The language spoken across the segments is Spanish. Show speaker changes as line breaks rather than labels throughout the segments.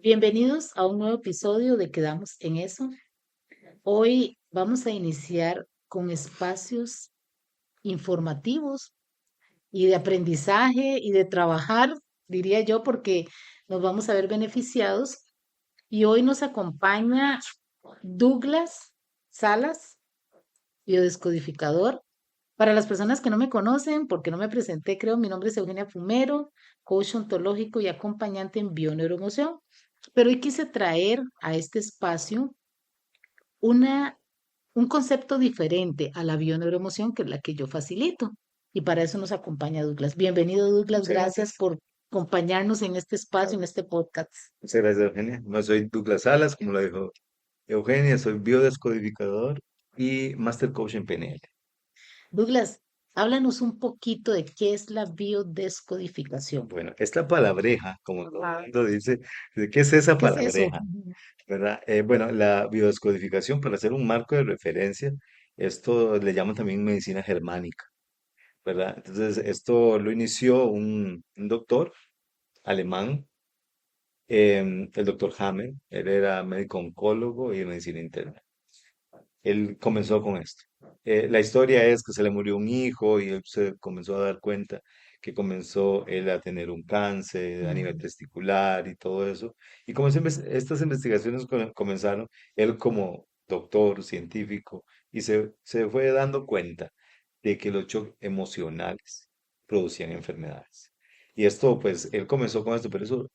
Bienvenidos a un nuevo episodio de Quedamos en Eso. Hoy vamos a iniciar con espacios informativos y de aprendizaje y de trabajar, diría yo, porque nos vamos a ver beneficiados. Y hoy nos acompaña Douglas Salas, biodescodificador. Para las personas que no me conocen, porque no me presenté, creo, mi nombre es Eugenia Fumero, coach ontológico y acompañante en bioneuroemoción. Pero hoy quise traer a este espacio una, un concepto diferente a la bioneuroemoción, que es la que yo facilito. Y para eso nos acompaña Douglas. Bienvenido, Douglas.
Muchas
Gracias
gracias.
por acompañarnos en este espacio, en este podcast.
Muchas gracias, Eugenia. No soy Douglas Salas, como lo dijo Eugenia, soy biodescodificador y Master Coach en PNL.
Douglas, háblanos un poquito de qué es la biodescodificación.
Bueno, esta palabreja, como todo el
Ajá.
mundo dice, ¿de qué es esa
¿Qué es eso?
palabreja? ¿Verdad? Bueno, la biodescodificación, para hacer un marco de referencia, esto le llaman también medicina germánica, ¿verdad? Entonces, esto lo inició un doctor alemán, el doctor Hammer. Él era médico oncólogo y de medicina interna. Él comenzó con esto. La historia es que se le murió un hijo y él se comenzó a dar cuenta que comenzó él a tener un cáncer a nivel
Ujú,
testicular y todo eso. Y como estas investigaciones comenzaron, él como doctor científico y se fue dando cuenta de que los shocks emocionales producían enfermedades. Y esto, pues, él comenzó con esto, pero eso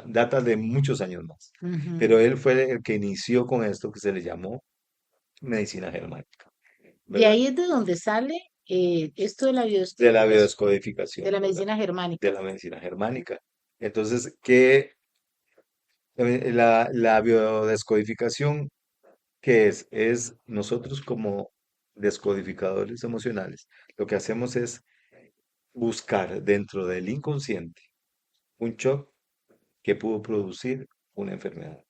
data de muchos años más.
ujú.
Pero él fue el que inició con esto que se le llamó medicina germánica,
De
¿verdad?
ahí es de donde sale esto de la
De la
biodescodificación, de
biodescodificación,
la
¿verdad?
medicina
De
germánica.
la medicina germánica. Entonces, ¿qué, la biodescodificación, qué es? Es nosotros como descodificadores emocionales, lo que hacemos es buscar dentro del inconsciente un shock que pudo producir una enfermedad.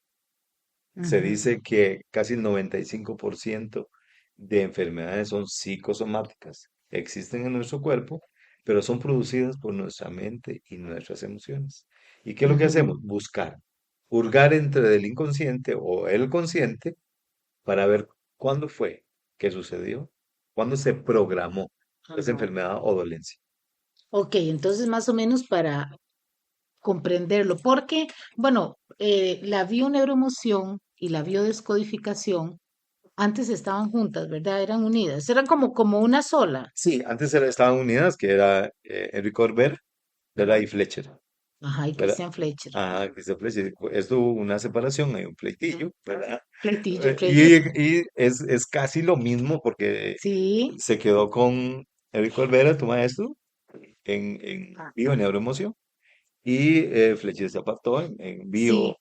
Se
Ujú,
dice que casi el 95% de enfermedades son psicosomáticas. Existen en nuestro cuerpo, pero son producidas por nuestra mente y nuestras emociones. ¿Y qué es lo que
ujú.
hacemos? Buscar, hurgar entre el inconsciente o el consciente para ver cuándo fue que sucedió, cuándo se programó esa
Ajá.
enfermedad o dolencia.
Ok, entonces más o menos para comprenderlo, porque, bueno, la bioneuroemoción y la biodescodificación antes estaban juntas, ¿verdad? Eran unidas, eran como una sola.
Sí, antes estaban unidas, que era Enrique Orber, ¿verdad? Y Fletcher.
Ajá, y
¿Verdad?
Christian Fleischer.
Ah, que se aprecia. Esto hubo una separación, hay un pleitillo, ¿verdad?
Fleitillo, Fleischer.
Y es casi lo mismo porque
Sí.
se quedó con Eric Olvera, tu maestro, en bio neuroemoción, y Fletcher se apartó en bio
Sí,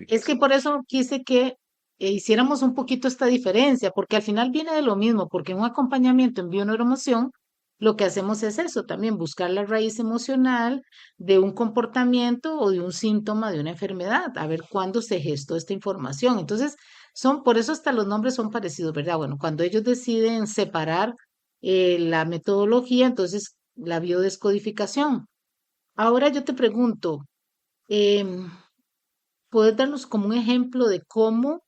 es que
descodificación.
por eso quise que hiciéramos un poquito esta diferencia, porque al final viene de lo mismo, porque en un acompañamiento en bioneuroemoción, lo que hacemos es eso también, buscar la raíz emocional de un comportamiento o de un síntoma de una enfermedad, a ver cuándo se gestó esta información. Entonces, por eso hasta los nombres son parecidos, ¿verdad? Bueno, cuando ellos deciden separar la metodología, entonces la biodescodificación. Ahora yo te pregunto, em, ¿puedes darnos como un ejemplo de cómo,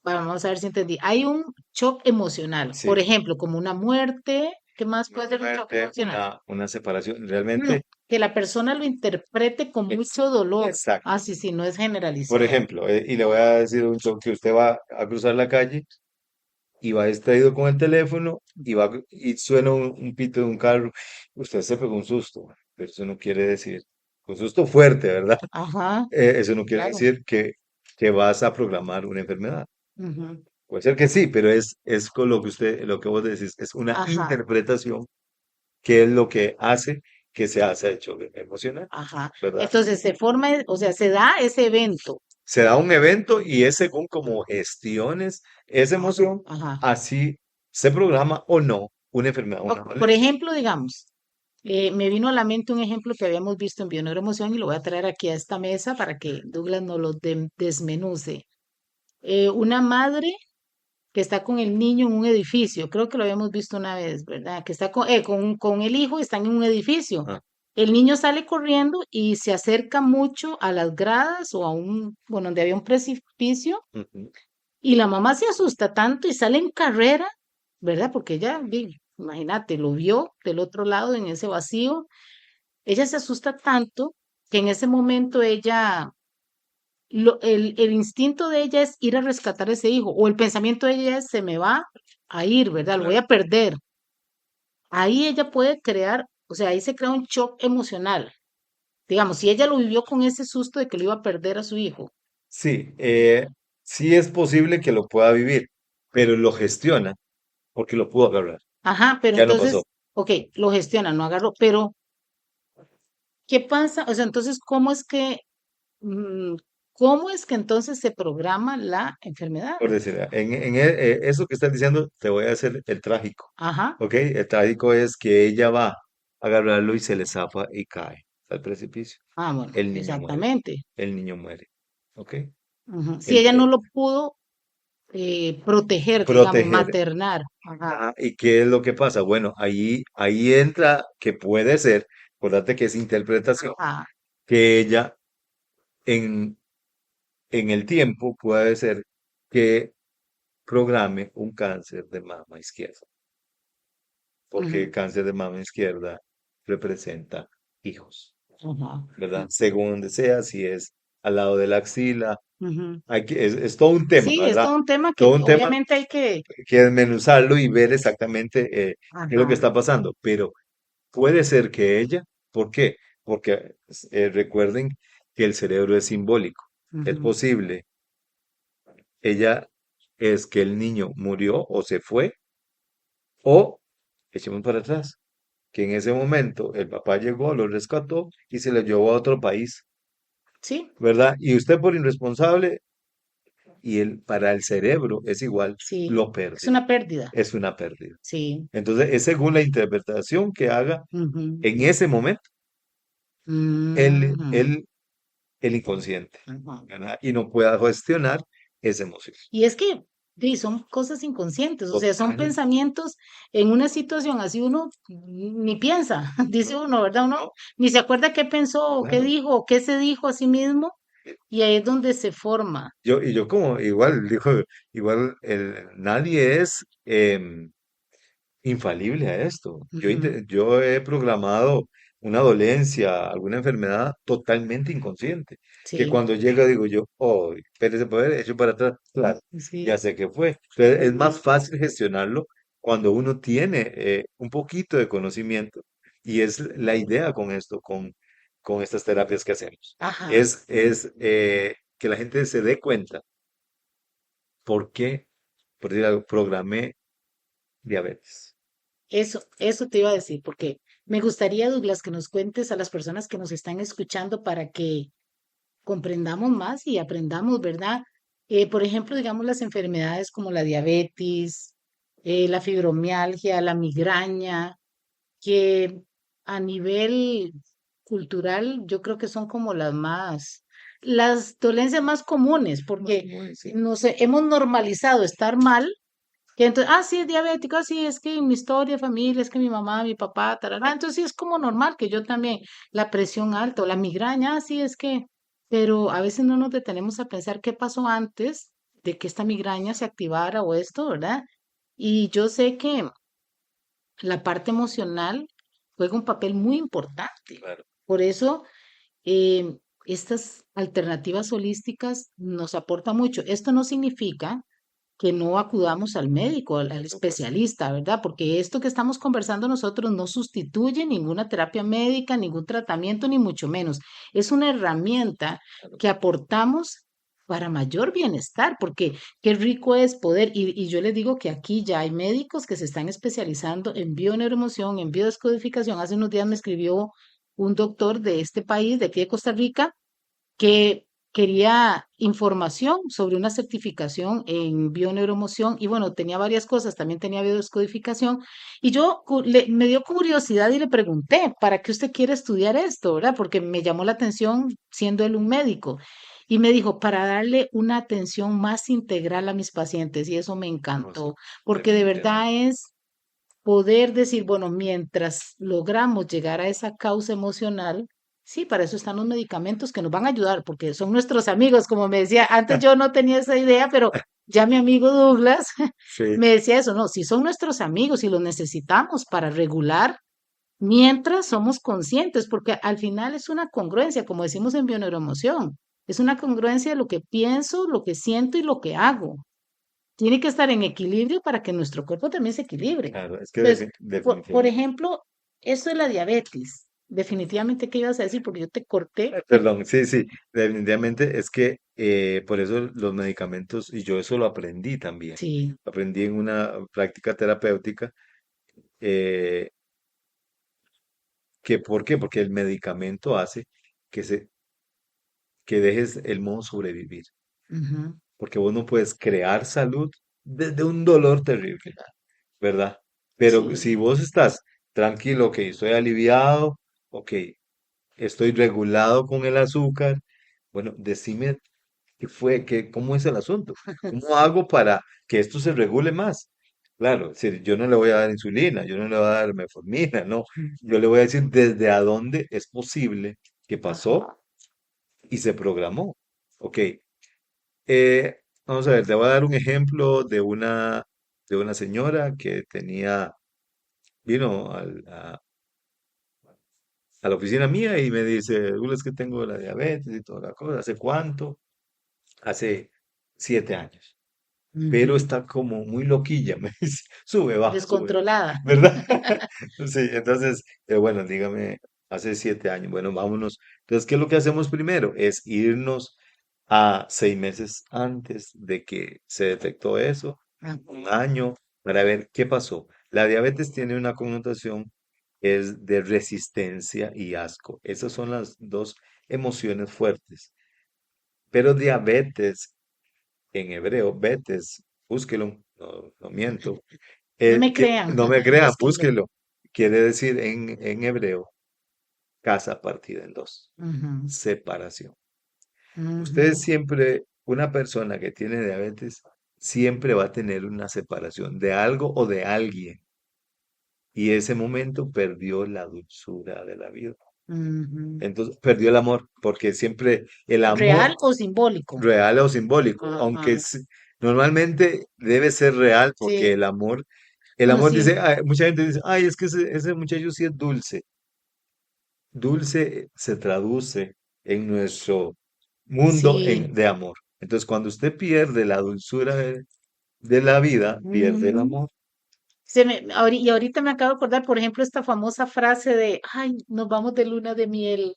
vamos a ver si entendí, hay un shock emocional, por
Sí,
ejemplo, como una muerte? ¿Qué más
una
puede ser un shock
muerte,
emocional?
una separación.
Mm,
Realmente,
que la persona lo interprete con
ex-
mucho dolor. Ah,
exacto.
sí, sí, no es
Por
generalizado.
ejemplo, y le voy a decir un shock que usted va a cruzar la calle y va distraído con el teléfono y suena un pito de un carro, usted se pegó un susto, pero eso no quiere decir, un susto fuerte, ¿verdad?
Ajá,
Eso no quiere
claro.
decir que vas a programar una enfermedad.
Ujú.
Puede ser que sí, pero es con lo que lo que vos decís, es una
Ajá,
interpretación que es lo que hace que se hace hecho emocional,
ajá.
¿verdad?
Entonces se forma, o sea, se da ese evento.
Se da un evento y es según cómo gestiones esa emoción,
Ajá.
así se programa o no una enfermedad, una
Por
dolencia.
ejemplo, digamos, me vino a la mente un ejemplo que habíamos visto en Bioneuroemoción y lo voy a traer aquí a esta mesa para que Douglas nos lo desmenuce. Una madre que está con el niño en un edificio, creo que lo habíamos visto una vez, ¿verdad? Que está con el hijo, están en un edificio. el niño sale corriendo y se acerca mucho a las gradas o a bueno, donde había un precipicio
ujú.
y la mamá se asusta tanto y sale en carrera, ¿verdad? Porque ella, imagínate, lo vio del otro lado en ese vacío. Ella se asusta tanto que en ese momento el instinto de ella es ir a rescatar a ese hijo, o el pensamiento de ella es, se me va a ir, ¿verdad? Lo voy
Claro.
a perder. Ahí ella puede crear, o sea, ahí se crea un shock emocional. Digamos, si ella lo vivió con ese susto de que lo iba a perder a su hijo.
Sí, sí es posible que lo pueda vivir, pero lo gestiona porque lo pudo agarrar.
Ajá, pero
Ya no pasó.
entonces, ok, lo gestiona, no agarró, pero ¿qué pasa? O sea, entonces, mm, ¿cómo es que entonces se programa la enfermedad?
Por decir, eso que estás diciendo, te voy a hacer el trágico.
Ajá.
¿Ok? El trágico es que ella va a agarrarlo y se le zafa y cae al precipicio.
Ah, bueno,
El niño muere.
exactamente.
El niño muere. ¿Ok?
Ujú. Si
El,
ella no lo pudo proteger, digamos,
proteger.
maternar. Ajá,
Ajá, ¿y qué es lo que pasa? Bueno, ahí entra que puede ser, acuérdate que es interpretación,
ajá,
que ella en, en el tiempo puede ser que programe un cáncer de mama izquierda, porque
ujú,
cáncer de mama izquierda representa hijos,
ajá,
¿verdad? Según donde sea, si es al lado de la axila,
ujú.
es todo un tema,
Sí, es
¿verdad?
todo un tema que
Todo un tema
obviamente hay que,
que desmenuzarlo y ver exactamente qué es lo que
ajá,
está pasando, pero puede ser que ella, ¿por qué? Porque recuerden que el cerebro es simbólico. Es
ujú.
posible, ella es que el niño murió o se fue, o echemos para atrás, que en ese momento el papá llegó, lo rescató y se lo llevó a otro país,
Sí,
¿verdad? Y usted por irresponsable, y para el cerebro es igual,
sí,
lo
es
perdió.
una pérdida,
Es una pérdida.
sí.
Entonces, es según la interpretación que haga
Ujú,
en ese momento el,
ujú,
el, el inconsciente,
ujú.
¿verdad? Y no pueda gestionar esa emoción.
Y es que son cosas inconscientes, o sea, son
Total,
pensamientos en una situación así uno ni piensa, dice
no,
uno, ¿verdad? Uno
no,
ni se acuerda qué pensó, o qué
claro.
dijo, o qué se dijo a sí mismo, y ahí es donde se forma.
Yo como, igual, dijo, igual, nadie es infalible a esto.
Ujú,
Yo he programado una dolencia, alguna enfermedad totalmente inconsciente, que
sí,
cuando llega digo yo, oh, espérese, poder, echo para atrás, claro, ya
sí,
sé qué fue. Entonces, es
ujú,
más fácil gestionarlo cuando uno tiene un poquito de conocimiento y es la idea con esto, con estas terapias que hacemos.
ajá,
Es que la gente se dé cuenta por qué, por decir algo, programé diabetes.
eso te iba a decir, porque me gustaría, Douglas, que nos cuentes a las personas que nos están escuchando para que comprendamos más y aprendamos, ¿verdad? Por ejemplo, digamos las enfermedades como la diabetes, la fibromialgia, la migraña, que a nivel cultural yo creo que son como las dolencias más comunes,
Más
porque
común, sí.
nos hemos normalizado estar mal, que entonces, sí, es diabético, sí, es que en mi historia de familia, es que mi mamá, mi papá, tarará, entonces sí es como normal que yo también, la presión alta o la migraña, sí es que, pero a veces no nos detenemos a pensar qué pasó antes de que esta migraña se activara o esto, ¿verdad? Y yo sé que la parte emocional juega un papel muy importante.
Claro.
Por eso, estas alternativas holísticas nos aportan mucho. Esto no significa que no acudamos al médico, al
Por supuesto.
especialista, ¿verdad? Porque esto que estamos conversando nosotros no sustituye ninguna terapia médica, ningún tratamiento, ni mucho menos. Es una herramienta
Claro.
que aportamos para mayor bienestar, porque qué rico es poder, y yo les digo que aquí ya hay médicos que se están especializando en bioneuroemoción, en biodescodificación. Hace unos días me escribió un doctor de este país, de aquí de Costa Rica, que quería información sobre una certificación en bioneuromoción y bueno, tenía varias cosas, también tenía biodescodificación y yo me dio curiosidad y le pregunté, ¿para qué usted quiere estudiar esto, verdad? Porque me llamó la atención siendo él un médico y me dijo, para darle una atención más integral a mis pacientes y eso me
No, sí,
encantó, porque de verdad
definitivamente.
es poder decir, bueno, mientras logramos llegar a esa causa emocional, sí, para eso están los medicamentos que nos van a ayudar, porque son nuestros amigos, como me decía, antes yo no tenía esa idea, pero ya mi amigo Douglas
Sí,
me decía eso, no, si son nuestros amigos y los necesitamos para regular mientras somos conscientes, porque al final es una congruencia, como decimos en bioneuroemoción, es una congruencia de lo que pienso, lo que siento y lo que hago. Tiene que estar en equilibrio para que nuestro cuerpo también se equilibre.
claro, es que
Entonces, por
definitivamente.
ejemplo, eso de la diabetes, definitivamente, ¿qué ibas a decir? Porque yo te corté.
Perdón, sí, sí, definitivamente es que por eso los medicamentos, y yo eso lo aprendí también,
Sí,
aprendí en una práctica terapéutica, eh, que ¿por qué? Porque el medicamento hace que dejes el modo sobrevivir,
ujú,
porque vos no puedes crear salud desde un dolor terrible, ¿verdad? Pero
sí.
si vos estás tranquilo, ok, estoy aliviado, ok, estoy regulado con el azúcar, bueno, decime qué fue, cómo es el asunto, cómo hago para que esto se regule más. Claro, si yo no le voy a dar insulina, yo no le voy a dar metformina, no,
Mm,
yo le voy a decir desde a dónde es posible que pasó
ajá.
y se programó. Ok, vamos a ver, te voy a dar un ejemplo de una señora que vino a la oficina mía y me dice, es que tengo la diabetes y toda la cosa. ¿Hace cuánto? Hace 7 años. Pero
Ujú.
está como muy loquilla, me dice, sube, baja, sube,
Descontrolada.
¿verdad? Sí, entonces, bueno, dígame, hace 7 años, bueno, vámonos. Entonces, ¿qué es lo que hacemos primero? Es irnos a 6 meses antes de que se detectó eso,
Ah,
un año, para ver qué pasó. La diabetes tiene una connotación, es de resistencia y asco. Esas son las dos emociones fuertes. Pero diabetes en hebreo, betes, búsquelo, no, no miento.
no me crean,
No me crean,
búsquenlo.
búsquelo. Quiere decir en hebreo, casa partida en dos,
Ujú,
separación. Ustedes
ujú,
siempre, una persona que tiene diabetes, siempre va a tener una separación de algo o de alguien. Y ese momento perdió la dulzura de la vida.
ujú.
Entonces, perdió el amor, porque siempre el
¿Real
amor
o simbólico?
real o simbólico, aunque
Ajá.
normalmente debe ser real, porque
Sí,
el
no,
amor
sí,
dice, mucha gente dice, ay, es que ese muchacho sí es dulce. Dulce se traduce en nuestro mundo
sí.
de amor. Entonces, cuando usted pierde la dulzura de la vida, pierde el
Ujú.
amor.
Y ahorita me acabo de acordar, por ejemplo, esta famosa frase de, ay, nos vamos de luna de miel,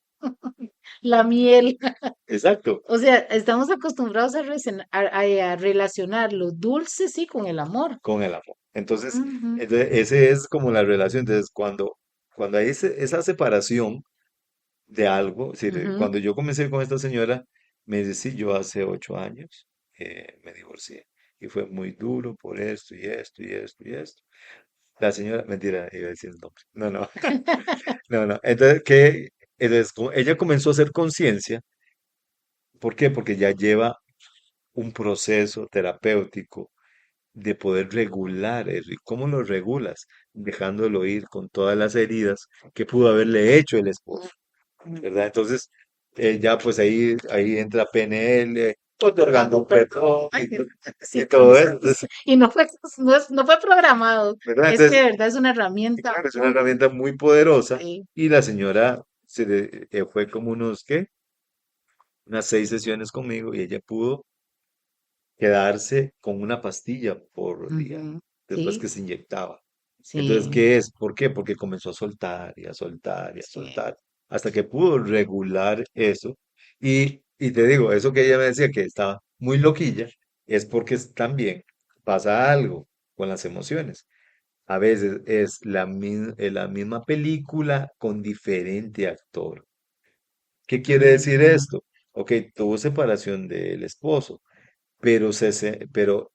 la miel.
Exacto,
O sea, estamos acostumbrados a relacionar lo dulce, sí, con el amor.
con el amor. Entonces,
Ujú,
ese es como la relación. Entonces, cuando hay esa separación de algo, es decir,
ujú.
cuando yo comencé con esta señora, me dice, sí, yo hace 8 años me divorcié y fue muy duro por esto y esto y esto y esto. La señora, mentira, iba a decir el nombre. No, no, no, no. Entonces, ella comenzó a hacer conciencia. ¿Por qué? Porque ya lleva un proceso terapéutico de poder regular eso. ¿Y cómo lo regulas? Dejándolo ir con todas las heridas que pudo haberle hecho el esposo, ¿verdad? Entonces, ya pues ahí entra PNL, otorgando perdón
Ay,
y
sí,
todo eso. Entonces,
y no fue programado.
¿verdad?
Es que
Entonces,
de verdad es una
y
herramienta
claro, es una
muy,
herramienta muy poderosa
sí,
y la señora fue como ¿qué? Unas 6 sesiones conmigo y ella pudo quedarse con una pastilla por día
ujú,
después
sí,
que se inyectaba. Entonces,
sí,
¿qué es? ¿Por qué? Porque comenzó a soltar y a soltar y a
sí.
soltar hasta que pudo regular eso. Y te digo, eso que ella me decía que estaba muy loquilla, es porque también pasa algo con las emociones. A veces es la misma película con diferente actor. ¿Qué quiere decir
Ujú,
esto? Ok, tuvo separación del esposo, pero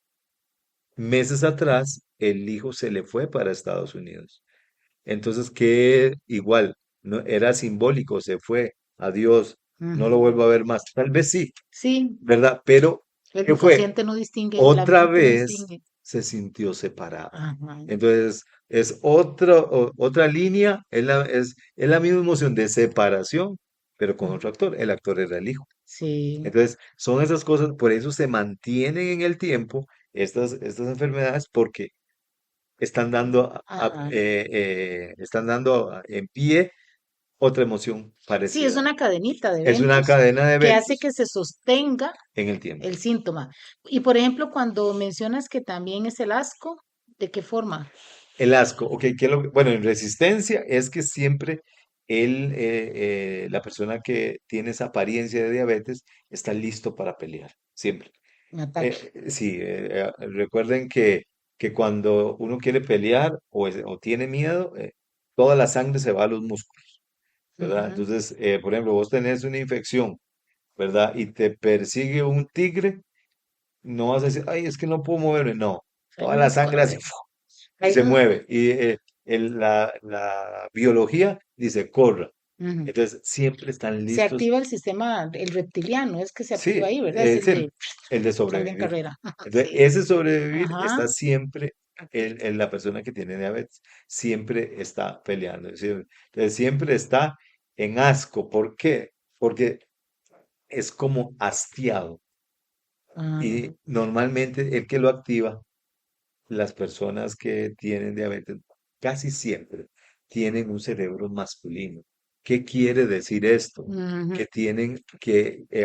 meses atrás el hijo se le fue para Estados Unidos. Entonces, que igual, no era simbólico, se fue, adiós, no lo vuelvo
ujú.
a ver más. Tal vez sí,
Sí,
¿verdad? Pero,
el
¿qué fue?
inconsciente no distingue, la
Otra
mente no
vez
distingue.
se sintió separado.
Ajá,
Entonces, es otra línea, es la misma emoción de separación, pero con
ajá.
otro actor. El actor era el hijo.
Sí,
Entonces, son esas cosas, por eso se mantienen en el tiempo estas enfermedades, porque
ajá.
están dando en pie otra emoción
Sí, es
parecida.
una cadenita de
Es una
eventos
cadena de
que hace
eventos
que se sostenga
en el tiempo.
el síntoma. Y por ejemplo, cuando mencionas que también es el asco, ¿de qué forma?
El asco, ok, bueno, en resistencia es que siempre la persona que tiene esa apariencia de diabetes está listo para pelear, siempre.
Un ataque.
Sí, recuerden que cuando uno quiere pelear o tiene miedo, toda la sangre se va a los músculos, ¿verdad?
Ujú.
Entonces, por ejemplo, vos tenés una infección, ¿verdad? Y te persigue un tigre, no vas a decir, ay, es que no puedo moverme, no,
Hay
toda la
unos
sangre así,
corre.
¡fu! Y
Hay
se
unos-
mueve. Y la biología dice, corra.
ujú.
Entonces, siempre están
Se
listos.
activa el sistema, el reptiliano, es que se activa
Sí,
ahí, ¿verdad? Es
es
el de
el de
sangre en
sobrevivir.
carrera.
Entonces,
Sí.
ese sobrevivir
Ajá.
está siempre en la persona que tiene diabetes. Siempre está peleando. Entonces, siempre está en asco. ¿Por qué? Porque es como hastiado.
Ah,
Y normalmente el que lo activa, las personas que tienen diabetes casi siempre tienen un cerebro masculino. ¿Qué quiere decir esto?
ujú.
Que tienen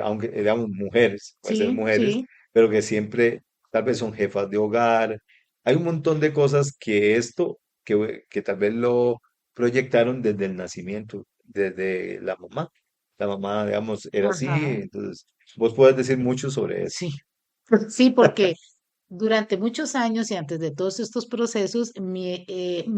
aunque digamos mujeres, puede ser
Sí,
mujeres,
sí.
pero que siempre tal vez son jefas de hogar. Hay un montón de cosas que tal vez lo proyectaron desde el nacimiento, desde la mamá. La mamá, digamos, era así,
Ajá.
entonces vos puedes decir mucho sobre eso.
Sí. Sí, porque durante muchos años y antes de todos estos procesos, mi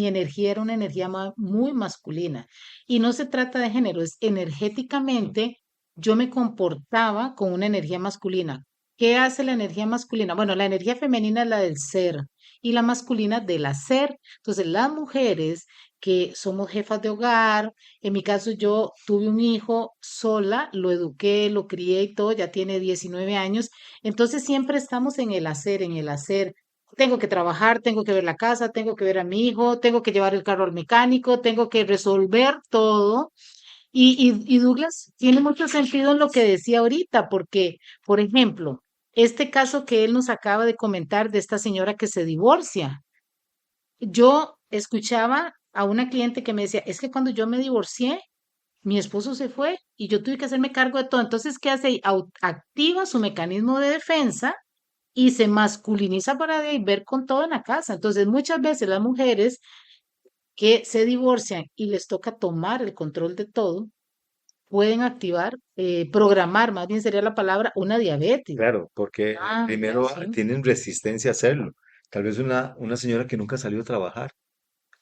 energía era una energía muy masculina. Y no se trata de género, es energéticamente yo me comportaba con una energía masculina. ¿Qué hace la energía masculina? Bueno, la energía femenina es la del ser y la masculina del hacer. Entonces, las mujeres que somos jefas de hogar, en mi caso yo tuve un hijo sola, lo eduqué, lo crié y todo, ya tiene 19 años, entonces siempre estamos en el hacer, en el hacer. Tengo que trabajar, tengo que ver la casa, tengo que ver a mi hijo, tengo que llevar el carro al mecánico, tengo que resolver todo. Y Douglas tiene mucho sentido en lo que decía ahorita, porque, por ejemplo, este caso que él nos acaba de comentar de esta señora que se divorcia, yo escuchaba a una cliente que me decía, es que cuando yo me divorcié, mi esposo se fue y yo tuve que hacerme cargo de todo. Entonces, ¿qué hace? Activa su mecanismo de defensa y se masculiniza para de ahí ver con todo en la casa. Entonces, muchas veces las mujeres que se divorcian y les toca tomar el control de todo, pueden activar, programar, más bien sería la palabra, una diabetes.
Claro, porque
Ah, ya,
primero
sí.
tienen resistencia a hacerlo. Tal vez una señora que nunca salió a trabajar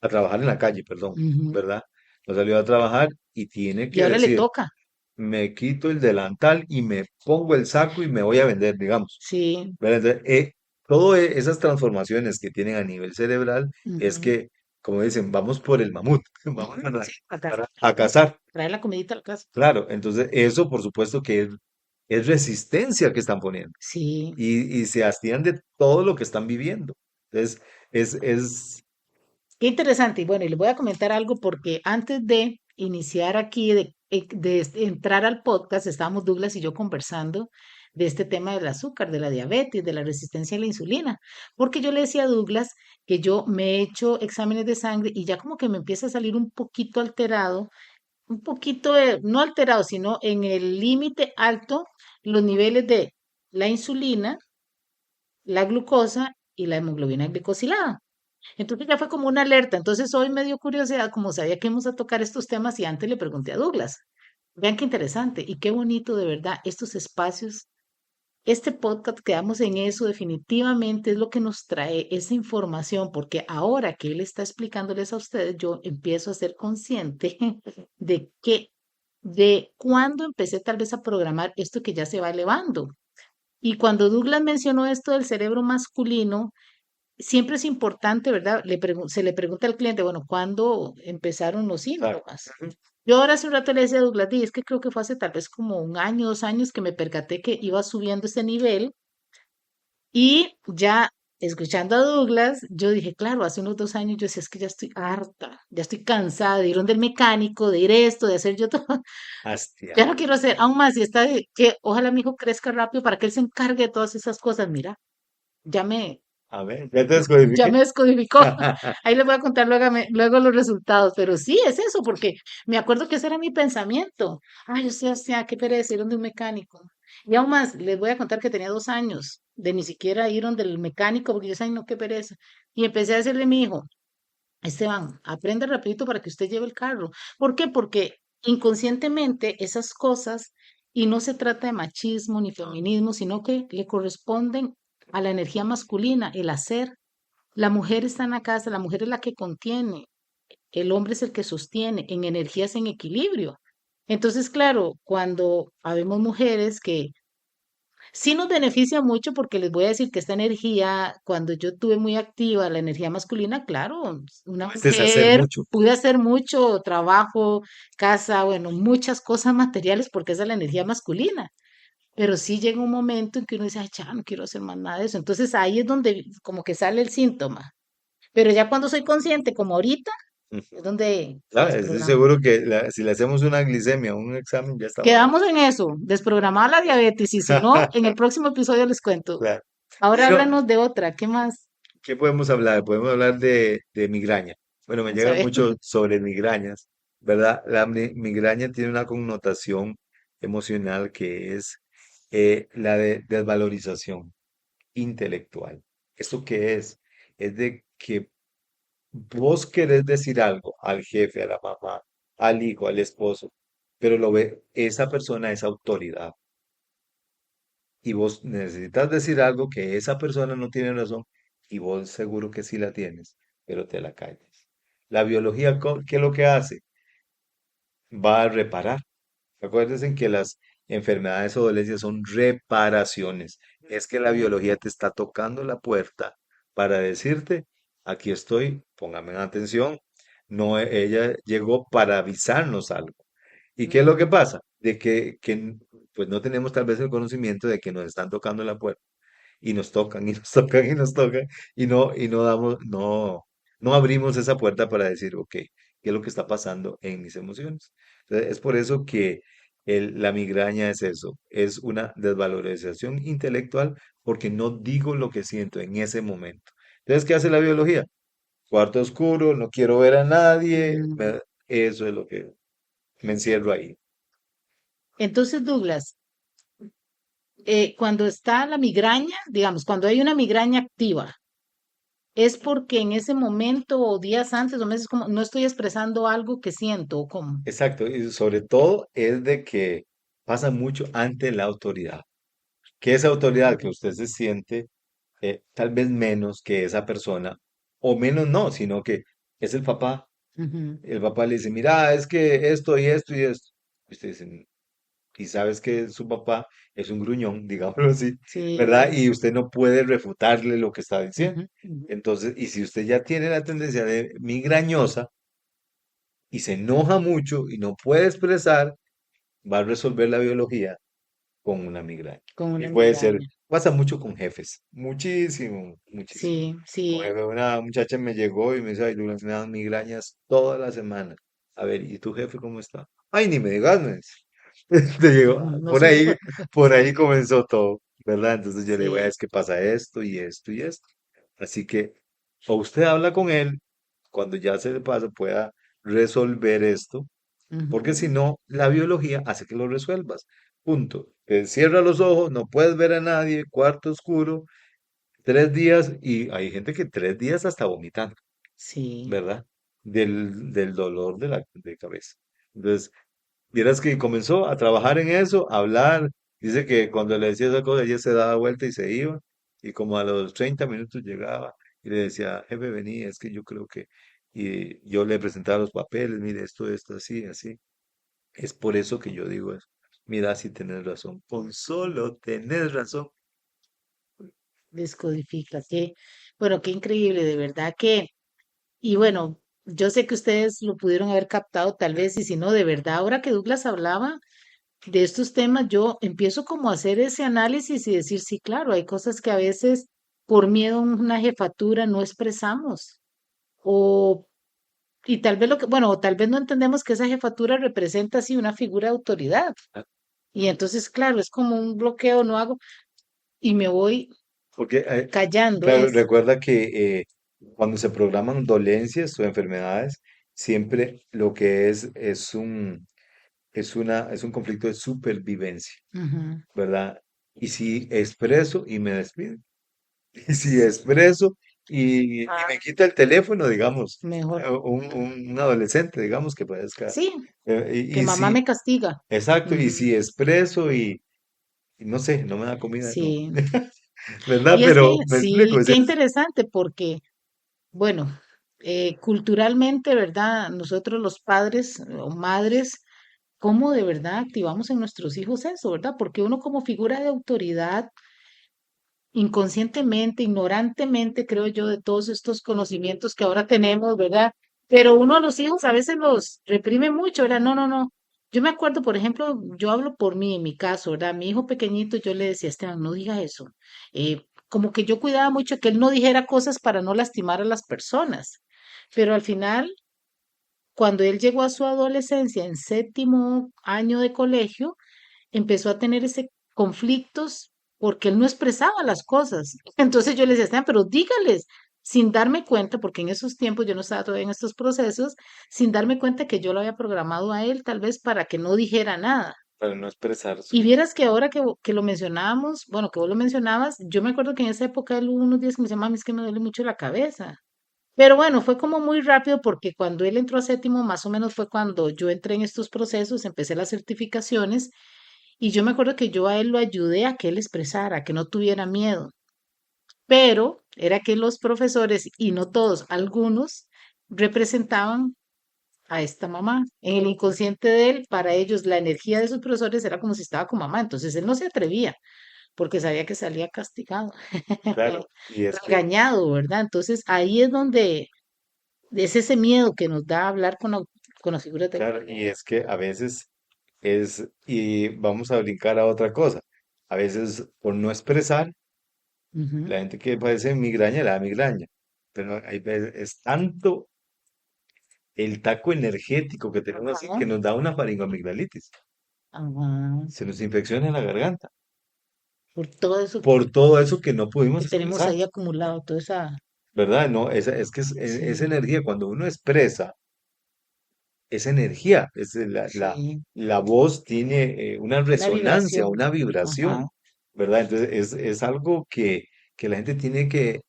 en la calle, perdón,
Ujú.
¿verdad? No salió a trabajar y tiene
Y
que
ahora le
decir,
toca.
me quito el delantal y me pongo el saco y me voy a vender, digamos.
Sí.
¿Verdad? Entonces, todas esas transformaciones que tienen a nivel cerebral es
Ujú.
que, como dicen, vamos por el mamut, vamos
Sí, a cazar.
a cazar.
Traer la comidita a la casa.
Claro, entonces eso por supuesto que es resistencia que están poniendo
Sí.
y se hastían de todo lo que están viviendo. Entonces, es,
Qué interesante. Y bueno, y les voy a comentar algo porque antes de iniciar aquí, entrar al podcast, estábamos Douglas y yo conversando de este tema del azúcar, de la diabetes, de la resistencia a la insulina. Porque yo le decía a Douglas que yo me he hecho exámenes de sangre y ya como que me empieza a salir un poquito alterado, un poquito, no alterado, sino en el límite alto, los niveles de la insulina, la glucosa y la hemoglobina glicosilada. Entonces ya fue como una alerta. Entonces hoy me dio curiosidad, como sabía que íbamos a tocar estos temas y antes le pregunté a Douglas. Vean qué interesante y qué bonito de verdad estos espacios. Este podcast, quedamos en eso, definitivamente es lo que nos trae esa información, porque ahora que él está explicándoles a ustedes, yo empiezo a ser consciente de que, de cuándo empecé tal vez a programar esto que ya se va elevando. Y cuando Douglas mencionó esto del cerebro masculino, siempre es importante, ¿verdad? Se le pregunta al cliente, bueno, ¿cuándo empezaron los
claro,
síntomas? Yo ahora hace un rato le decía a Douglas, es que creo que fue hace tal vez como un año, 2 años que me percaté que iba subiendo ese nivel y ya escuchando a Douglas, yo dije, claro, hace unos 2 años yo decía, es que ya estoy harta, ya estoy cansada de ir donde el mecánico, de ir esto, de hacer yo todo.
Hastia.
Ya no quiero hacer, aún más, y está que ojalá mi hijo crezca rápido para que él se encargue de todas esas cosas. Mira, ya me,
A ver, ya te
ya
descodifiqué.
me descodificó. Ahí les voy a contar luego, luego los resultados, pero sí, es eso, porque me acuerdo que ese era mi pensamiento. Ay, o sea, qué pereza ir donde un mecánico. Y aún más, les voy a contar que tenía 2 años de ni siquiera ir donde el mecánico, porque yo decía, ay, no, qué pereza. Y empecé a decirle a mi hijo, Esteban, aprende rapidito para que usted lleve el carro. ¿Por qué? Porque inconscientemente esas cosas, y no se trata de machismo ni feminismo, sino que le corresponden a la energía masculina, el hacer. La mujer está en la casa, la mujer es la que contiene, el hombre es el que sostiene en energías en equilibrio. Entonces, claro, cuando habemos mujeres que sí nos beneficia mucho porque les voy a decir que esta energía, cuando yo tuve muy activa la energía masculina, claro, una
Puedes hacer
mujer
mucho.
pude hacer mucho trabajo, casa, bueno, muchas cosas materiales porque esa es la energía masculina. Pero sí llega un momento en que uno dice, ay, ya no quiero hacer más nada de eso. Entonces ahí es donde como que sale el síntoma. Pero ya cuando soy consciente, como ahorita, es donde se
Ah, estoy
desprograma.
seguro que si le hacemos una glicemia, un examen, ya estaba ahí.
Quedamos en eso, desprogramar la diabetes y si no, en el próximo episodio les cuento.
Claro.
Ahora
Bueno,
háblanos de otra, ¿qué más?
¿qué podemos hablar? Podemos hablar de migraña. Bueno, me
Vamos a
llega
ver.
mucho sobre migrañas, ¿verdad? La migraña tiene una connotación emocional que es la de desvalorización intelectual. ¿Esto qué es? Es de que vos querés decir algo al jefe, a la mamá, al hijo, al esposo, pero lo ve, esa persona es autoridad y vos necesitas decir algo que esa persona no tiene razón y vos seguro que sí la tienes, pero te la calles. La biología, ¿qué es lo que hace? Va a reparar. Acuérdense que las enfermedades o dolencias son reparaciones. Es que la biología te está tocando la puerta para decirte, aquí estoy, póngame atención. No, ella llegó para avisarnos algo. ¿Y qué es lo que
Ujú.
pasa? De que pues no tenemos tal vez el conocimiento de que nos están tocando la puerta y nos tocan y nos tocan y nos tocan y no damos, no abrimos esa puerta para decir, ok, ¿qué es lo que está pasando en mis emociones? Entonces, es por eso que la migraña es eso, es una desvalorización intelectual porque no digo lo que siento en ese momento. Entonces, ¿qué hace la biología? Cuarto oscuro, no quiero ver a nadie,
Mm.
eso es lo que me encierro ahí.
Entonces, Douglas, cuando está la migraña, digamos, cuando hay una migraña activa, es porque en ese momento o días antes o meses como no estoy expresando algo que siento o como.
Exacto, y sobre todo es de que pasa mucho ante la autoridad. Que esa autoridad que usted se siente tal vez menos que esa persona, o menos no, sino que es el papá.
Ujú.
El papá le dice, mira, es que esto y esto y esto. Y usted dice, y sabes que su papá es un gruñón, digámoslo así, ¿verdad?
Sí.
Y usted no puede refutarle lo que está diciendo.
Ujú, ujú.
Entonces, y si usted ya tiene la tendencia de migrañosa y se enoja mucho y no puede expresar, va a resolver la biología con una migraña.
Con
Y
una
puede ser,
migraña.
pasa mucho con jefes, muchísimo, muchísimo.
Sí,
Por
sí.
ejemplo, una muchacha me llegó y me dice, ay, Douglas, me dan migrañas toda la semana. A ver, ¿y tu jefe cómo está? Ay, ni me digas, me dice. Te llegó,
No sufro.
por ahí comenzó todo, ¿verdad? Entonces yo le digo, "Ah,
Sí.
es que pasa esto y esto y esto. Así que, o usted habla con él, cuando ya se le pasa, pueda resolver esto porque si
Ujú.
no, la biología hace que lo resuelvas. Punto. Te cierra los ojos, no puedes ver a nadie, cuarto oscuro, 3 días, y hay gente que 3 días hasta vomitando,
Sí.
¿verdad? Del dolor de cabeza. Entonces, vieras que comenzó a trabajar en eso, a hablar. Dice que cuando le decía esa cosa, ella se daba vuelta y se iba. Y como a los 30 minutos llegaba y le decía, jefe, vení, es que yo creo que... Y yo le presentaba los papeles, mire, esto, así, así. Es por eso que yo digo eso. Mira, si tenés razón. Con solo tenés razón.
Descodifica. Qué, bueno, qué increíble, de verdad que. Y bueno, yo sé que ustedes lo pudieron haber captado tal vez, y si no, de verdad, ahora que Douglas hablaba de estos temas, yo empiezo como a hacer ese análisis y decir, sí, claro, hay cosas que a veces por miedo a una jefatura no expresamos. O, y tal vez bueno, o tal vez no entendemos que esa jefatura representa así una figura de autoridad. Y entonces, claro, es como un bloqueo, no hago, y me voy
Porque,
callando
claro,
es.
recuerda que cuando se programan dolencias o enfermedades, siempre lo que es un conflicto de supervivencia,
Ujú.
¿verdad? Y si expreso y me despido, y si expreso y me
Ah,
quita el teléfono, digamos,
mejor.
un adolescente, digamos, que parezca,
Sí, que
y
mamá
si,
me castiga.
exacto, y
Ujú.
si expreso y no sé, no me da comida, no,
Sí.
¿verdad?
Y es que
Pero me explico,
sí, qué interesante porque, bueno, culturalmente, ¿verdad? Nosotros los padres o madres, ¿cómo de verdad activamos en nuestros hijos eso, ¿verdad? Porque uno como figura de autoridad, inconscientemente, ignorantemente, creo yo, de todos estos conocimientos que ahora tenemos, ¿verdad? Pero uno a los hijos a veces los reprime mucho, ¿verdad? No, no, no. Yo me acuerdo, por ejemplo, yo hablo por mí, en mi caso, ¿verdad? Mi hijo pequeñito, yo le decía, Esteban, no diga eso. Como que yo cuidaba mucho que él no dijera cosas para no lastimar a las personas. Pero al final, cuando él llegó a su adolescencia, en séptimo año de colegio, empezó a tener ese conflictos porque él no expresaba las cosas. Entonces yo le decía, "Esteban, pero dígales, sin darme cuenta, porque en esos tiempos yo no estaba todavía en estos procesos, sin darme cuenta que yo lo había programado a él tal vez para que no dijera nada.
para no expresar
Y
su...
vieras que ahora que lo mencionábamos, bueno, que vos lo mencionabas, yo me acuerdo que en esa época él hubo unos días que me decía, mami, es que me duele mucho la cabeza. Pero bueno, fue como muy rápido porque cuando él entró a séptimo, más o menos fue cuando yo entré en estos procesos, empecé las certificaciones y yo me acuerdo que yo a él lo ayudé a que él expresara, que no tuviera miedo. Pero era que los profesores, y no todos, algunos, representaban a esta mamá. En el inconsciente de él, para ellos, la energía de sus profesores era como si estaba con mamá. Entonces él no se atrevía porque sabía que salía castigado,
Claro, y es que,
regañado, ¿verdad? Entonces ahí es donde es ese miedo que nos da hablar con las figuras de
claro, y
autoridad.
es que a veces y vamos a brincar a otra cosa, a veces por no expresar,
Ujú.
la gente que padece migraña le da migraña, pero hay veces, es tanto el taco energético que tenemos así
Ajá,
que nos da una faringoamigdalitis,
ajá.
se nos infecciona en la garganta,
Por todo eso
por todo eso que no
que
pudimos
tenemos
expresar,
ahí acumulado, toda esa,
¿verdad? No, es que esa
sí,
energía, cuando uno expresa, esa energía,
sí,
la voz tiene una
una
resonancia,
vibración.
una vibración,
Ajá.
¿verdad? Entonces es algo que la gente tiene que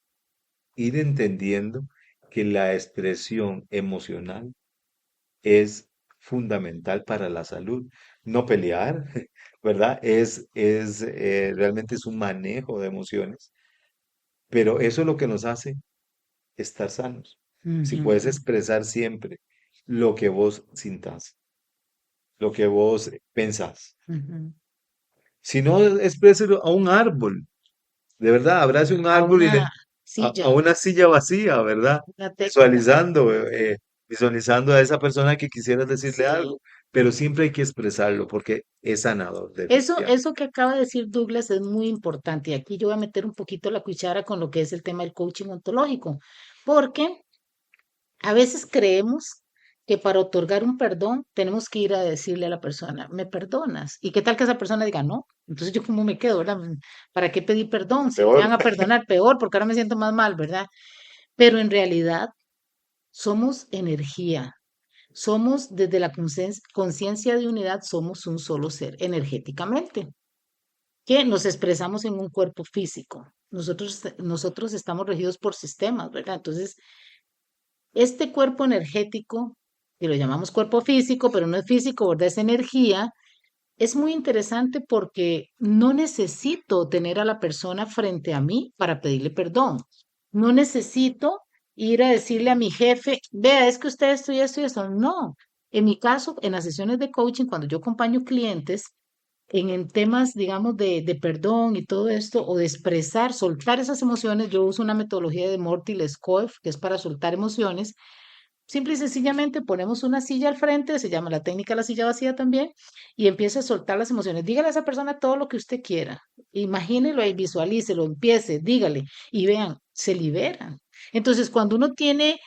ir entendiendo que la expresión emocional es fundamental para la salud. No pelear, ¿verdad? Realmente es un manejo de emociones, pero eso es lo que nos hace estar sanos. Si puedes
Ujú,
expresar siempre lo que vos sintas, lo que vos pensás.
ujú.
Si no, expréselo a un árbol, de verdad, abrace un
A
árbol y
una
a
silla,
una silla vacía, ¿verdad?
una tecla.
Visualizando a esa persona que quisieras decirle
Sí.
algo, pero siempre hay que expresarlo porque es sanador,
Eso,
definitivamente.
eso que acaba de decir Douglas es muy importante. Y aquí yo voy a meter un poquito la cuchara con lo que es el tema del coaching ontológico, porque a veces creemos que para otorgar un perdón tenemos que ir a decirle a la persona, ¿me perdonas? ¿Y qué tal que esa persona diga no? Entonces yo cómo me quedo, ¿verdad? ¿Para qué pedir perdón? Si me
Peor.
van a perdonar, peor, porque ahora me siento más mal, ¿verdad? Pero en realidad somos energía. Somos desde la conciencia de unidad, somos un solo ser energéticamente, que nos expresamos en un cuerpo físico. Nosotros estamos regidos por sistemas, ¿verdad? Entonces, este cuerpo energético, que lo llamamos cuerpo físico, pero no es físico, ¿verdad? Es energía, es muy interesante porque no necesito tener a la persona frente a mí para pedirle perdón. No necesito ir a decirle a mi jefe, vea, es que usted esto y esto. No. En mi caso, en las sesiones de coaching, cuando yo acompaño clientes en temas, digamos, de perdón y todo esto, o de expresar, soltar esas emociones, yo uso una metodología de Morty Lescoev, que es para soltar emociones, Simple y sencillamente ponemos una silla al frente, se llama la técnica de la silla vacía también, y empieza a soltar las emociones. Dígale a esa persona todo lo que usted quiera. Imagínelo y visualícelo, empiece, dígale, y vean, se liberan. Entonces, cuando uno tiene,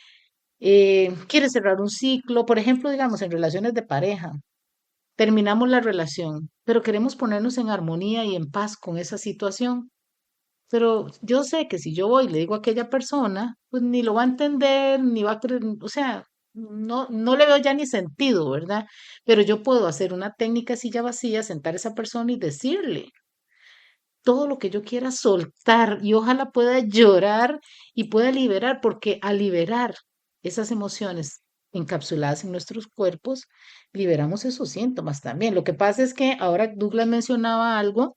quiere cerrar un ciclo, por ejemplo, digamos, en relaciones de pareja, terminamos la relación, pero queremos ponernos en armonía y en paz con esa situación. Pero yo sé que si yo voy y le digo a aquella persona, pues ni lo va a entender, ni va a creer, o sea, no le veo ya ni sentido, ¿verdad? Pero yo puedo hacer una técnica silla vacía, sentar a esa persona y decirle todo lo que yo quiera soltar y ojalá pueda llorar y pueda liberar, porque al liberar esas emociones encapsuladas en nuestros cuerpos, liberamos esos síntomas también. Lo que pasa es que ahora Douglas mencionaba algo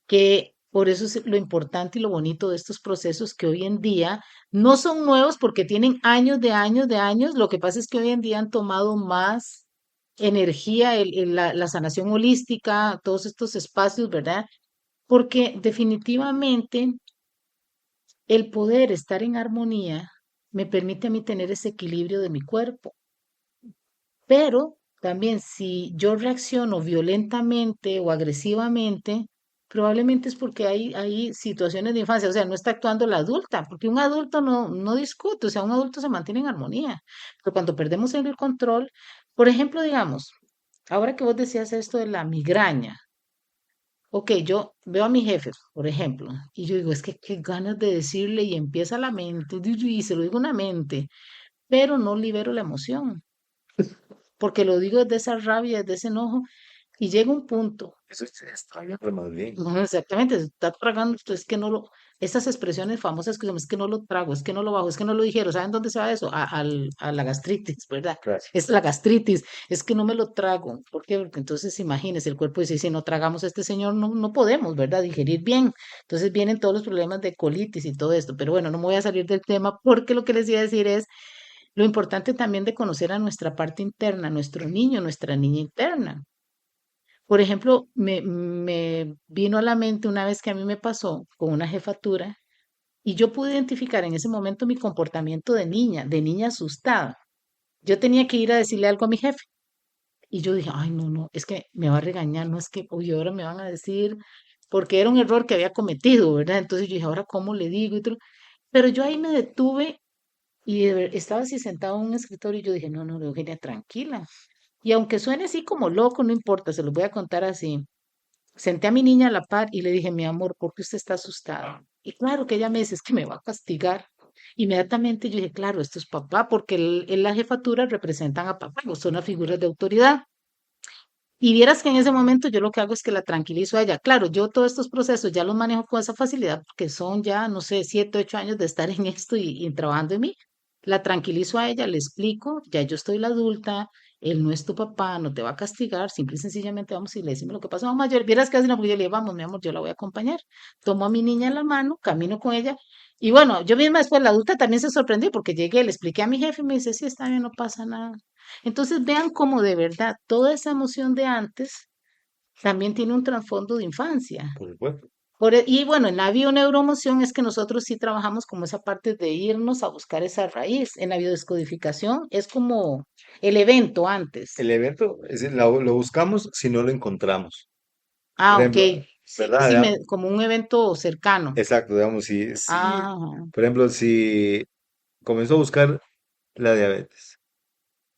que por eso es lo importante y lo bonito de estos procesos que hoy en día no son nuevos porque tienen años de años de años. Lo que pasa es que hoy en día han tomado más energía, la sanación holística, todos estos espacios, ¿verdad? Porque definitivamente el poder estar en armonía me permite a mí tener ese equilibrio de mi cuerpo. Pero también si yo reacciono violentamente o agresivamente, probablemente es porque hay situaciones de infancia, o sea, no está actuando la adulta, porque un adulto no discute, o sea, un adulto se mantiene en armonía. Pero cuando perdemos el control, por ejemplo, digamos, ahora que vos decías esto de la migraña, ok, yo veo a mi jefe, por ejemplo, y yo digo, es que qué ganas de decirle y empieza la mente, y se lo digo una mente, pero no libero la emoción porque lo digo desde esa rabia, desde ese enojo, y llega un punto,
Eso es extraño, pero más bien.
no exactamente, se está tragando, esto es que no lo, estas expresiones famosas que es que no lo trago, es que no lo bajo, es que no lo dijeron, ¿saben dónde se va eso? A la gastritis, ¿verdad? Es
Gracias.
la gastritis, es que no me lo trago, ¿por qué? Porque entonces imagínese, el cuerpo dice, si no tragamos a este señor, no podemos, ¿verdad? Digerir bien, entonces vienen todos los problemas de colitis y todo esto, pero bueno, no me voy a salir del tema porque lo que les iba a decir es lo importante también de conocer a nuestra parte interna, nuestro niño, nuestra niña interna. Por ejemplo, me vino a la mente una vez que a mí me pasó con una jefatura y yo pude identificar en ese momento mi comportamiento de niña asustada. Yo tenía que ir a decirle algo a mi jefe y yo dije, ay, no, es que me va a regañar, no es que, oye, ahora me van a decir, porque era un error que había cometido, ¿verdad? Entonces yo dije, ahora, ¿cómo le digo? Y todo. Pero yo ahí me detuve y estaba así sentado en un escritorio y yo dije, no, Eugenia, tranquila. Y aunque suene así como loco, no importa, se los voy a contar así. Senté a mi niña a la par y le dije, mi amor, ¿por qué usted está asustada? Y claro que ella me dice, es que me va a castigar. Inmediatamente yo dije, claro, esto es papá, porque en la jefatura representan a papá, o son las figuras de autoridad. Y vieras que en ese momento yo lo que hago es que la tranquilizo a ella. Claro, yo todos estos procesos ya los manejo con esa facilidad porque son ya, no sé, 7, 8 años de estar en esto y trabajando en mí. La tranquilizo a ella, le explico, ya yo estoy la adulta, él no es tu papá, no te va a castigar, simple y sencillamente vamos y le decimos lo que pasa. Vamos, ayer, vieras que hace una porque yo le digo, vamos, mi amor, yo la voy a acompañar. Tomo a mi niña en la mano, camino con ella. Y bueno, yo misma después, la adulta también se sorprendió porque llegué, le expliqué a mi jefe y me dice, sí, está bien, no pasa nada. Entonces vean cómo de verdad toda esa emoción de antes también tiene un trasfondo de infancia.
Por supuesto.
Y bueno, en la bioneuroemoción es que nosotros sí trabajamos como esa parte de irnos a buscar esa raíz. En la biodescodificación es como el evento antes.
El evento lo buscamos si no lo encontramos. Por
Ah, ok.
ejemplo,
Sí,
¿verdad?
sí, como un evento cercano.
Exacto, digamos, si,
Ah,
por ejemplo, si comenzó a buscar la diabetes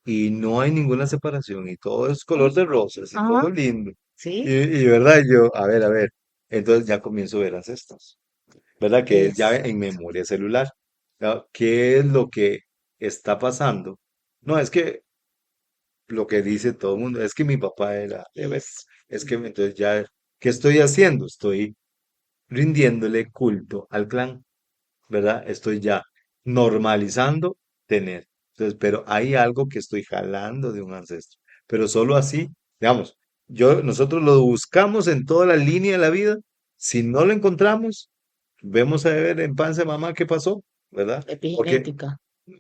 y no hay ninguna separación y todo es color de rosas y
ajá,
todo lindo.
sí,
Y verdad, yo, a ver, entonces ya comienzo a ver ancestros, ¿verdad? Que es ya
es,
en memoria celular. ¿Ya? ¿Qué es lo que está pasando? No, es que lo que dice todo el mundo, es que mi papá era diabético,
es,
es que entonces ya, ¿qué estoy haciendo? Estoy rindiéndole culto al clan. ¿Verdad? Estoy ya normalizando tener. Entonces, pero hay algo que estoy jalando de un ancestro. Pero solo así, digamos, nosotros lo buscamos en toda la línea de la vida. Si no lo encontramos, vemos a ver en panza de mamá qué pasó, ¿verdad? Porque,
epigenética.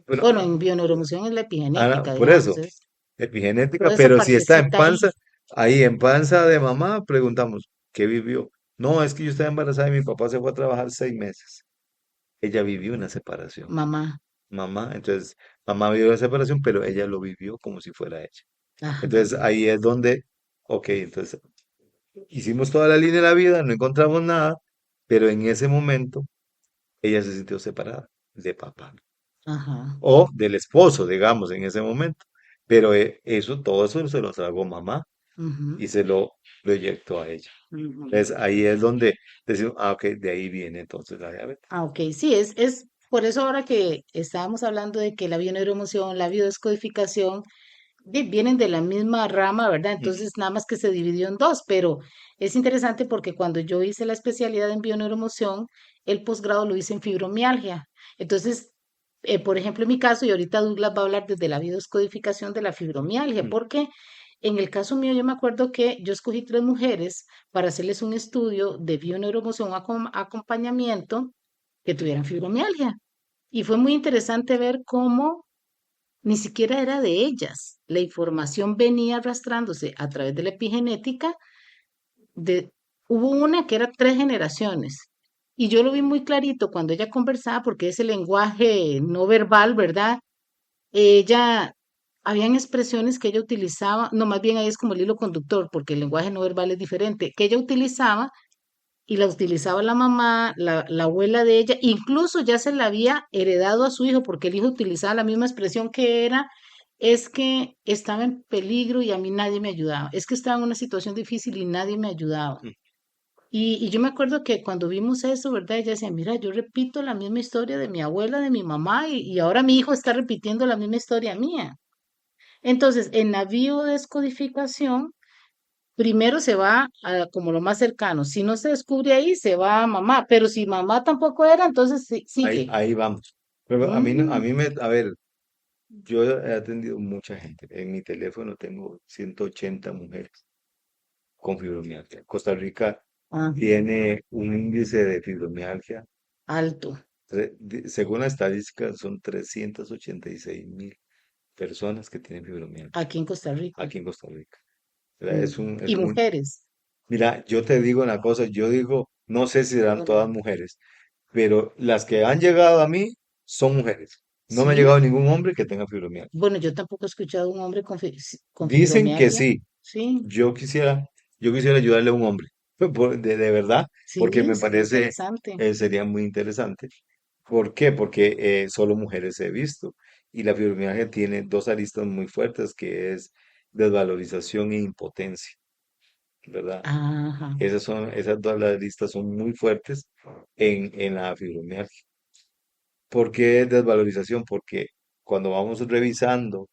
bueno,
Bueno, en bioneuroemoción es la epigenética,
por
digamos,
eso,
es
epigenética,
toda esa
pero si está en
partecita ahí.
panza, ahí en panza de mamá, preguntamos, ¿qué vivió? No, es que yo estaba embarazada y mi papá se fue a trabajar 6 meses. Ella vivió una separación.
Mamá,
Mamá. Entonces, mamá vivió la separación, pero ella lo vivió como si fuera ella.
Ajá,
Entonces ahí es donde, ok, entonces hicimos toda la línea de la vida, no encontramos nada, pero en ese momento ella se sintió separada de papá
ajá.
o del esposo, digamos, en ese momento. Pero eso, todo eso se lo tragó mamá
Ujú,
y se lo proyectó a ella.
ujú.
Entonces ahí es donde decimos, ah, ok, de ahí viene entonces la diabetes.
Ah, ok, sí, es por eso ahora que estábamos hablando de que la bioneuroemoción, la biodescodificación, vienen de la misma rama, ¿verdad?
Ujú.
Entonces, nada más que se dividió en dos, pero es interesante porque cuando yo hice la especialidad en bioneuromoción, el posgrado lo hice en fibromialgia. Entonces, por ejemplo, en mi caso, y ahorita Douglas va a hablar desde la biodescodificación de la fibromialgia,
Mm.
porque en el caso mío yo me acuerdo que yo escogí tres mujeres para hacerles un estudio de bioneuromoción, acompañamiento que tuvieran fibromialgia. Y fue muy interesante ver cómo ni siquiera era de ellas. La información venía arrastrándose a través de la epigenética. De, hubo una que era tres generaciones. Y yo lo vi muy clarito cuando ella conversaba, porque ese lenguaje no verbal, ¿verdad? Ella, habían expresiones que ella utilizaba, no, más bien ahí es como el hilo conductor, porque el lenguaje no verbal es diferente, que ella utilizaba y la utilizaba la mamá, la abuela de ella, incluso ya se la había heredado a su hijo, porque el hijo utilizaba la misma expresión que era, es que estaba en peligro y a mí nadie me ayudaba, es que estaba en una situación difícil y nadie me ayudaba.
Mm.
Y yo me acuerdo que cuando vimos eso, ¿verdad? Ella decía, mira, yo repito la misma historia de mi abuela, de mi mamá, y ahora mi hijo está repitiendo la misma historia mía. Entonces, en la biodescodificación, primero se va a como lo más cercano. Si no se descubre ahí, se va a mamá. Pero si mamá tampoco era, entonces
Ahí,
sigue.
ahí vamos. Pero a mí, a
Mm,
mí me, a ver, yo he atendido mucha gente. En mi teléfono tengo 180 mujeres con fibromialgia. Costa Rica
ah,
tiene un índice de fibromialgia,
alto.
según la estadística, son 386.000 personas que tienen fibromialgia
Aquí en Costa Rica.
aquí en Costa Rica. ¿Verdad?
Mm, y mujeres.
Mira, yo te digo una cosa, yo digo, no sé si serán todas
Bueno,
mujeres, pero las que han llegado a mí son mujeres. No me ha
sí.
llegado ningún hombre que tenga fibromialgia.
Bueno, yo tampoco he escuchado a un hombre con
Dicen que
fibromialgia.
sí.
Sí,
Yo quisiera, yo quisiera ayudarle a un hombre, de verdad, porque
sí,
me
sería
parece,
interesante.
sería muy interesante. ¿Por qué? Porque solo mujeres he visto. Y la fibromialgia tiene dos aristas muy fuertes, que es desvalorización e impotencia, ¿verdad?
Ajá.
Esas dos aristas son muy fuertes en la fibromialgia. ¿Por qué desvalorización? Porque cuando vamos revisando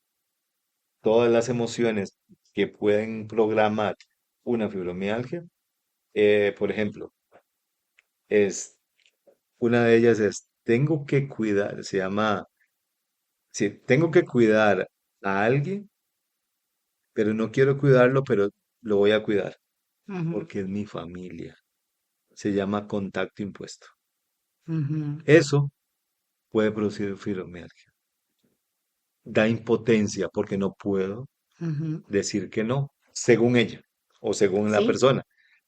todas las emociones que pueden programar una fibromialgia, por ejemplo, es una de ellas es tengo que cuidar, se llama, sí, tengo que cuidar a alguien, pero no quiero cuidarlo, pero lo voy a cuidar
Ujú,
porque es mi familia. Se llama contacto impuesto.
ujú,
Eso puede producir fibromialgia. Da impotencia porque no puedo
ujú.
decir que no, según ella o según la
Sí,
persona,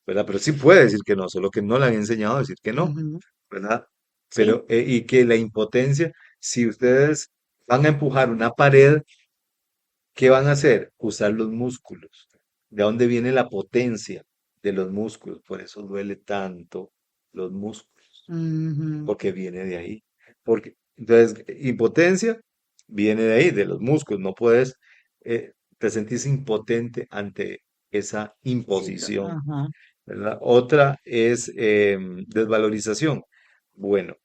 ¿verdad? Pero sí puede decir que no, solo que no le han enseñado a decir que no,
ujú,
¿verdad?
sí,
Pero, y que la impotencia, si ustedes van a empujar una pared, ¿qué van a hacer? Usar los músculos. ¿De dónde viene la potencia de los músculos? Por eso duele tanto los músculos,
ujú,
porque viene de ahí. Porque, entonces, impotencia viene de ahí, de los músculos. No puedes, te sentís impotente ante esa
sí,
imposición,
ajá,
¿verdad? Otra es desvalorización. Bueno,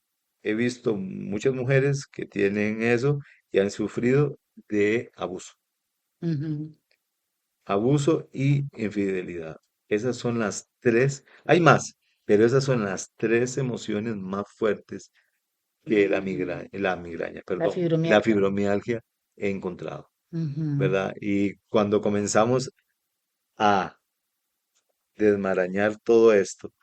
he visto muchas mujeres que tienen eso y han sufrido de abuso.
ujú,
Abuso y infidelidad. Esas son las tres, hay más, pero esas son las tres emociones más fuertes que la migraña,
la
perdón, la
fibromialgia.
fibromialgia he encontrado,
Ujú,
¿verdad? Y cuando comenzamos a desmarañar todo esto,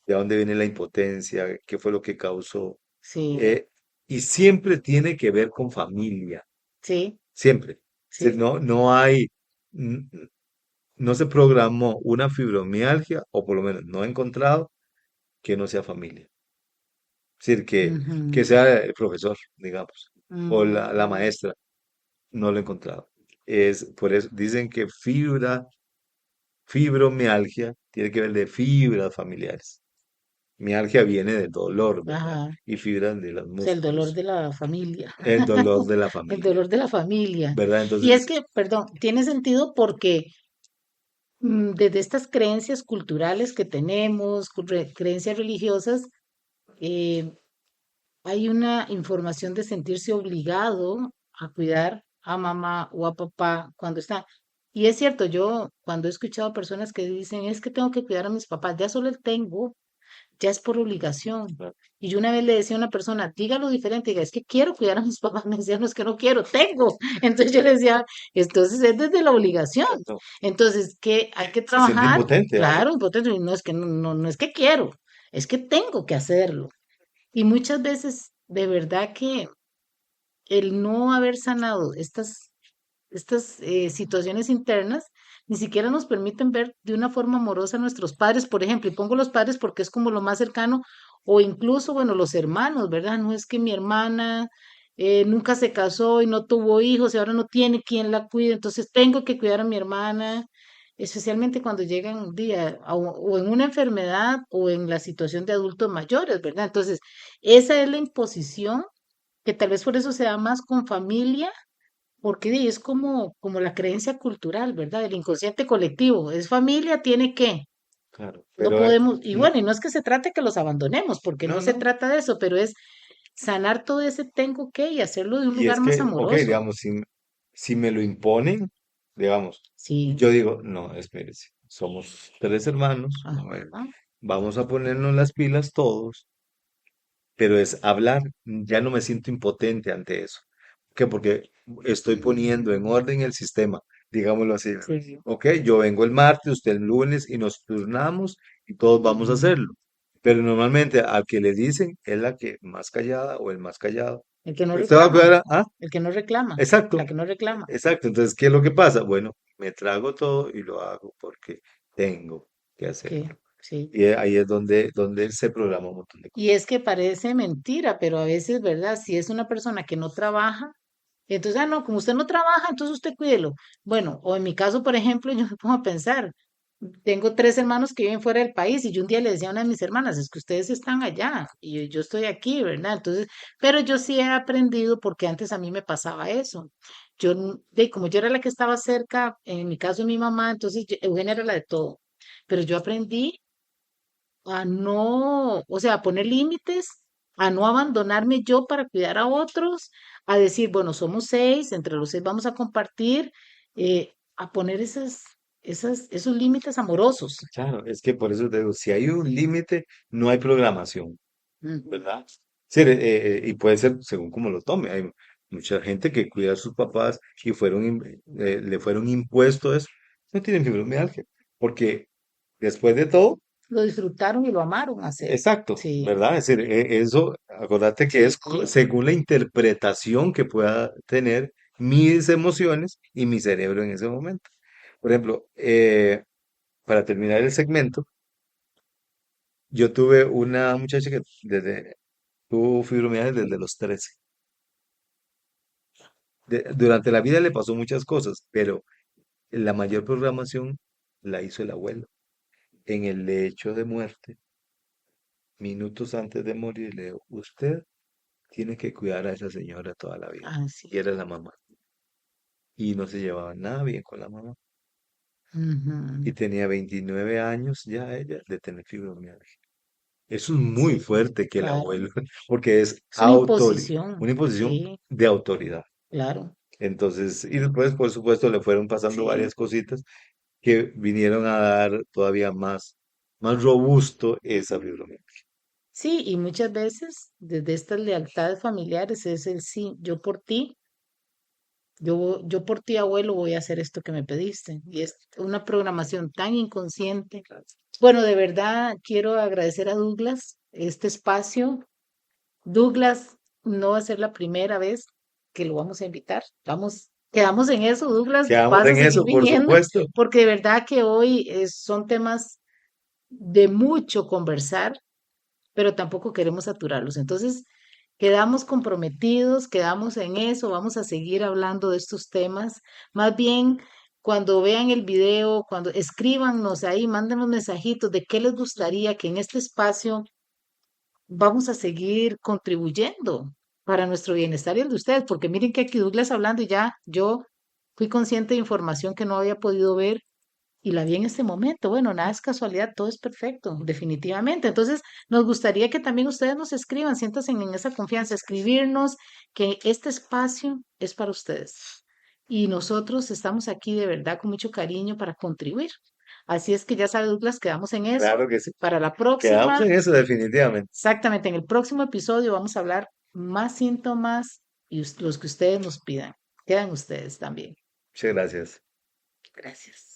de dónde viene la impotencia, qué fue lo que causó,
sí,
eh, y siempre tiene que ver con familia,
sí,
siempre.
sí.
No, no hay, n- no se programó una fibromialgia, o por lo menos no he encontrado que no sea familia. Es decir, que
Ujú,
sea el profesor, digamos, o la
ujú,
maestra. no lo he encontrado. Es por eso, dicen que fibromialgia tiene que ver de fibras familiares. Mialgia viene de dolor, ¿verdad?
Ajá,
Y fibras de los
o sea, el dolor
músculos.
de la familia,
El dolor de la
el
familia,
dolor de la familia.
¿verdad?
Y es
Entonces,
que, perdón, tiene sentido porque desde estas creencias culturales que tenemos, creencias religiosas, eh, hay una información de sentirse obligado a cuidar a mamá o a papá cuando está. Y es cierto, yo cuando he escuchado personas que dicen, es que tengo que cuidar a mis papás, ya solo el tengo, ya es por obligación.
claro,
Y yo una vez le decía a una persona, dígalo diferente, diga, es que quiero cuidar a mis papás, me decía, no es que no quiero, tengo. Entonces yo le decía, entonces es desde la obligación.
exacto.
Entonces, que hay que
Se siente
trabajar,
impotente, ¿verdad?
claro, impotente, y no es que no es que quiero, es que tengo que hacerlo. Y muchas veces, de verdad que el no haber sanado estas situaciones internas ni siquiera nos permiten ver de una forma amorosa a nuestros padres, por ejemplo, y pongo los padres porque es como lo más cercano, o incluso, bueno, los hermanos, ¿verdad? No es que mi hermana nunca se casó y no tuvo hijos y ahora no tiene quien la cuide, entonces tengo que cuidar a mi hermana, especialmente cuando llegan un día o en una enfermedad o en la situación de adultos mayores, ¿verdad? Entonces, esa es la imposición que tal vez por eso se da más con familia porque es como la creencia cultural, ¿verdad? El inconsciente colectivo. Es familia, tiene que.
Claro,
No
pero
podemos, y
no,
bueno, y no es que se trate que los abandonemos, porque
no,
no se
no.
trata de eso, pero es sanar todo ese tengo que y hacerlo de un
Y
lugar
es
más
que, ok,
amoroso.
digamos, si me lo imponen, digamos,
Sí,
yo digo, no, espérese, somos tres hermanos, a ver,
ajá,
vamos a ponernos las pilas todos, pero es hablar, ya no me siento impotente ante eso. ¿Por qué? Porque estoy poniendo en orden el sistema, digámoslo así.
sí,
Ok, yo vengo el martes, usted el lunes y nos turnamos y todos vamos a hacerlo. Pero normalmente al que le dicen es la que más callada o el más callado.
el que no
Usted va a
reclama,
cuidar a... Ah,
el que no reclama,
exacto,
la que no reclama.
exacto. Entonces, ¿qué es lo que pasa? Bueno, me trago todo y lo hago porque tengo que
Sí,
hacerlo.
sí.
Y ahí es donde se programa un montón de
Y
cosas.
es que parece mentira, pero a veces, ¿verdad? Si es una persona que no trabaja, entonces, no, como usted no trabaja, entonces usted cuídelo. Bueno, o en mi caso, por ejemplo, yo me pongo a pensar, tengo tres hermanos que viven fuera del país y yo un día le decía a una de mis hermanas, es que ustedes están allá y yo estoy aquí, ¿verdad? Entonces, pero yo sí he aprendido porque antes a mí me pasaba eso. Yo, como yo era la que estaba cerca, en mi caso mi mamá, entonces Eugenia era la de todo. Pero yo aprendí a no, o sea, a poner límites, a no abandonarme yo para cuidar a otros, a decir, bueno, somos seis, entre los seis vamos a compartir, a poner esos límites amorosos.
Claro, es que por eso te digo, si hay un límite, no hay programación,
Ujú.
¿verdad? Sí, y puede ser según cómo lo tome. Hay mucha gente que cuida a sus papás y le fueron impuestos eso. No tienen fibromialgia, porque después de todo,
Lo disfrutaron y lo amaron hacer.
exacto,
Sí,
¿verdad? Es decir, eso, acordate que
sí,
es
sí.
según la interpretación que pueda tener mis emociones y mi cerebro en ese momento. Por ejemplo, para terminar el segmento, yo tuve una muchacha que tuvo fibromialgia desde los 13. Durante la vida le pasó muchas cosas, pero la mayor programación la hizo el abuelo. En el lecho de muerte, minutos antes de morir, le dijo, usted tiene que cuidar a esa señora toda la vida.
Ah, sí.
Y era la mamá. Y no se llevaba nada bien con la mamá. Y
Ujú.
tenía 29 años ya ella de tener fibromialgia. Eso es muy
Sí,
fuerte que el
claro.
abuelo, porque es
Es una imposición.
una imposición
Sí,
de autoridad.
claro.
Entonces, y después, por supuesto, le fueron pasando
Sí.
varias cositas que vinieron a dar todavía más robusto esa fibromialgia.
Sí, y muchas veces desde estas lealtades familiares es el sí, yo por ti, yo por ti, abuelo, voy a hacer esto que me pediste. Y es una programación tan inconsciente. Bueno, de verdad quiero agradecer a Douglas este espacio. Douglas, no va a ser la primera vez que lo vamos a invitar. Quedamos en eso, Douglas,
Quedamos
vas a
en
seguir
eso, por
viniendo,
supuesto.
porque de verdad que hoy son temas de mucho conversar, pero tampoco queremos saturarlos. Entonces, Quedamos comprometidos, quedamos en eso, vamos a seguir hablando de estos temas. Más bien, cuando vean el video, cuando escríbanos ahí, mándenos mensajitos de qué les gustaría que en este espacio vamos a seguir contribuyendo para nuestro bienestar y el de ustedes, porque miren que aquí Douglas hablando y ya yo fui consciente de información que no había podido ver y la vi en este momento. Bueno, nada es casualidad, todo es perfecto, definitivamente. Entonces, nos gustaría que también ustedes nos escriban, siéntanse en esa confianza, escribirnos que este espacio es para ustedes. Y nosotros estamos aquí de verdad con mucho cariño para contribuir. Así es que ya sabe, Douglas, quedamos en eso.
Claro que sí.
Para la
Quedamos
próxima,
en eso definitivamente.
exactamente, en el próximo episodio vamos a hablar más síntomas y los que ustedes nos pidan. Quedan ustedes también.
Muchas gracias.
Gracias.